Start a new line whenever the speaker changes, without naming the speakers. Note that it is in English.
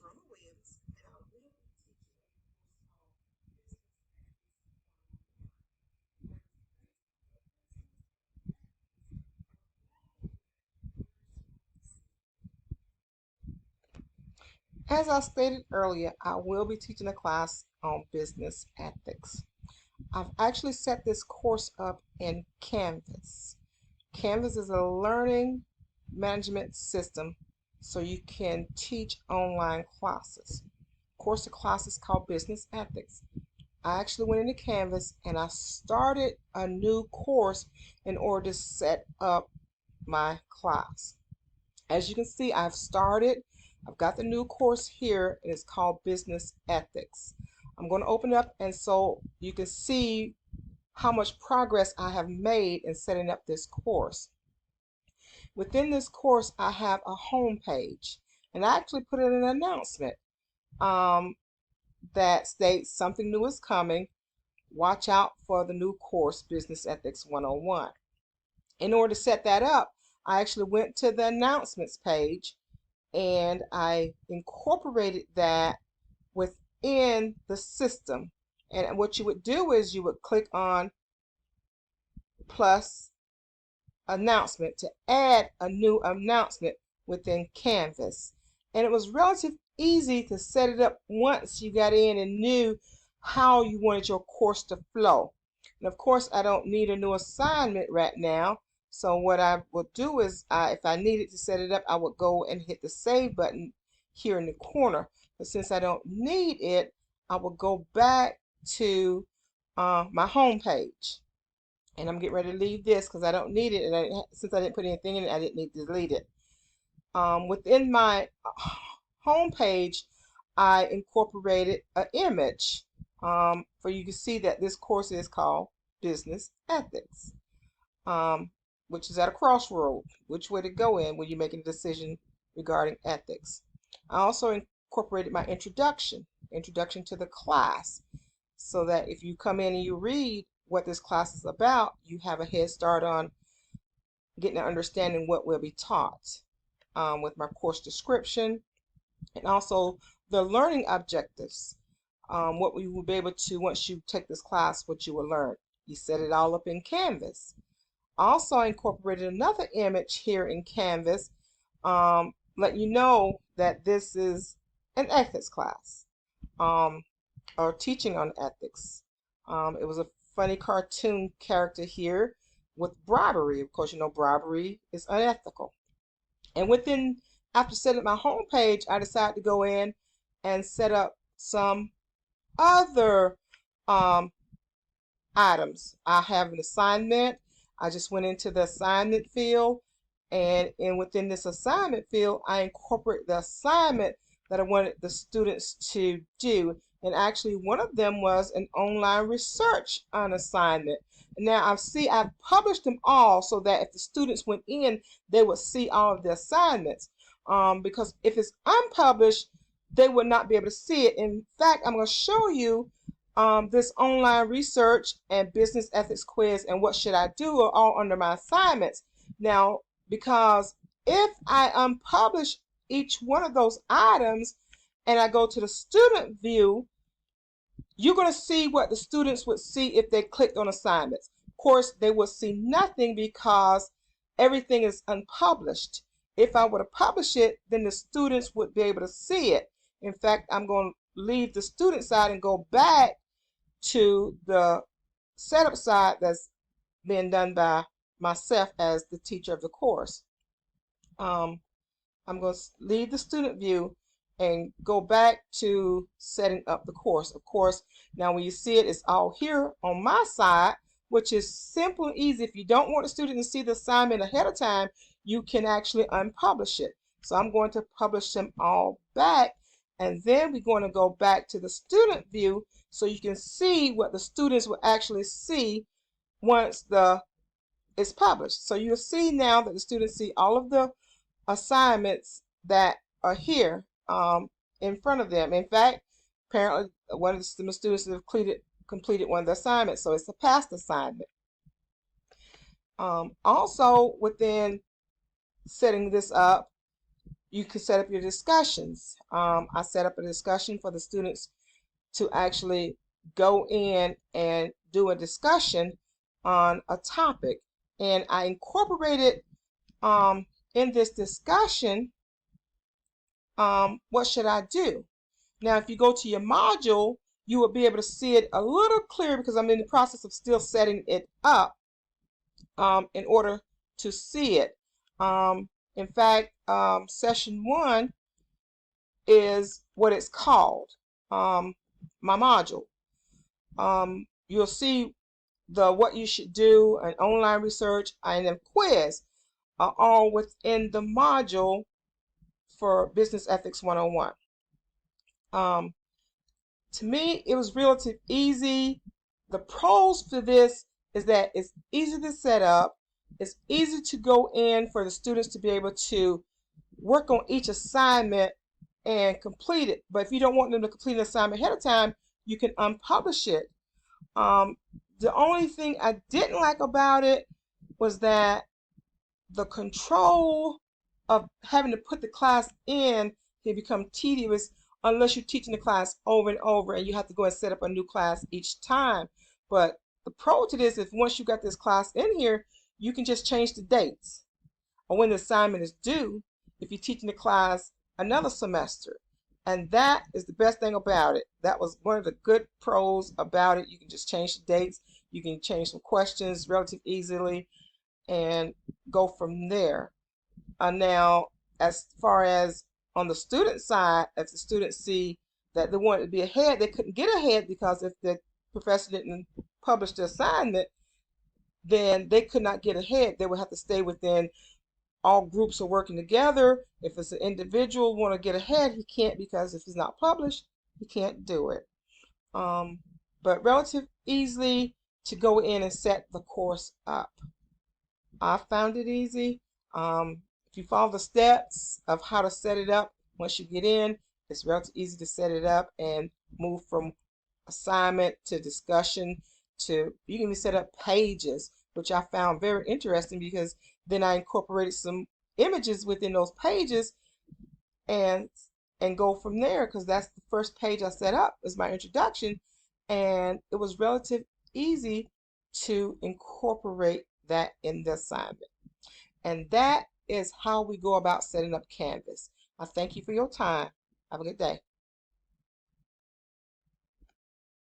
Roma Williams, and I will be teaching
As I stated earlier, I will be teaching a class on business ethics. I've actually set this course up in Canvas. Canvas is a learning management system so you can teach online classes. Of course, the class is called Business Ethics. I actually went into Canvas and I started a new course in order to set up my class. As you can see, I've got the new course here, and it's called Business Ethics. I'm going to open it up and so you can see how much progress I have made in setting up this course. Within this course, I have a home page, and I actually put in an announcement um, that states something new is coming. Watch out for the new course, Business Ethics 101. In order to set that up, I actually went to the announcements page and I incorporated that within the system. And what you would do is you would click on plus announcement to add a new announcement within Canvas. And it was relatively easy to set it up once you got in and knew how you wanted your course to flow. And of course, I don't need a new assignment right now. So what I will do is, if I needed to set it up, I would go and hit the save button here in the corner. But since I don't need it, I will go back to my home page. And I'm getting ready to leave this because I don't need it. And since I didn't put anything in it, I didn't need to delete it. Within my home page, I incorporated an image for you to see that this course is called Business Ethics, um, which is at a crossroad, which way to go in when you're making a decision regarding ethics. I also incorporated my introduction to the class, so that if you come in and you read what this class is about, you have a head start on getting an understanding what will be taught with my course description and also the learning objectives. What we will be able to, once you take this class, what you will learn. You set it all up in Canvas. Also, I incorporated another image here in Canvas, let you know that this is an ethics class. Or teaching on ethics. It was a funny cartoon character here with bribery. Of course, you know bribery is unethical. And after setting up my home page, I decided to go in and set up some other um, items. I have an assignment. I just went into the assignment field, and within this assignment field, I incorporate the assignment that I wanted the students to do. And actually, one of them was an online research on assignment. Now, I've published them all so that if the students went in, they would see all of the assignments. Because if it's unpublished, they would not be able to see it. In fact, I'm going to show you this online research and business ethics quiz and what should I do are all under my assignments. Now, because if I unpublish each one of those items and I go to the student view, you're going to see what the students would see if they clicked on assignments. Of course, they will see nothing because everything is unpublished. If I were to publish it, then the students would be able to see it. In fact, I'm going to leave the student side and go back to the setup side that's being done by myself as the teacher of the course. Um, I'm going to leave the student view and go back to setting up the course. Of course, now when you see it, it's all here on my side, which is simple and easy. If you don't want the student to see the assignment ahead of time, you can actually unpublish it. So I'm going to publish them all back, and then we're going to go back to the student view so you can see what the students will actually see once it's published. So you'll see now that the students see all of the assignments that are here in front of them. In fact, apparently one of the students have completed one of the assignments, so it's a past assignment. Also, within setting this up, you can set up your discussions. I set up a discussion for the students to actually go in and do a discussion on a topic. And I incorporated in this discussion, what should I do? Now, if you go to your module, you will be able to see it a little clearer because I'm in the process of still setting it up in order to see it. In fact, session 1 is what it's called, my module. You'll see the what you should do, an online research, and a quiz are all within the module for Business Ethics 101. To me, it was relatively easy. The pros for this is that it's easy to set up. It's easy to go in for the students to be able to work on each assignment and complete it. But if you don't want them to complete an assignment ahead of time, you can unpublish it. The only thing I didn't like about it was that the control of having to put the class in can become tedious unless you're teaching the class over and over and you have to go and set up a new class each time. But the pro to this is once you got this class in here, you can just change the dates or when the assignment is due if you're teaching the class another semester. And that is the best thing about it. That was one of the good pros about it. You can just change the dates. You can change some questions relatively easily and go from there. Now, as far as on the student side, if the students see that they wanted to be ahead, they couldn't get ahead because if the professor didn't publish the assignment, then they could not get ahead. They would have to stay within all groups are working together. If it's an individual want to get ahead, he can't because if it's not published, he can't do it. But relatively easily to go in and set the course up. I found it easy. If you follow the steps of how to set it up, once you get in, it's relatively easy to set it up and move from assignment to discussion to, you can even set up pages, which I found very interesting because then I incorporated some images within those pages and go from there because that's the first page I set up is my introduction, and it was relatively easy to incorporate that in the assignment. And that is how we go about setting up Canvas. I thank you for your time. Have a good day.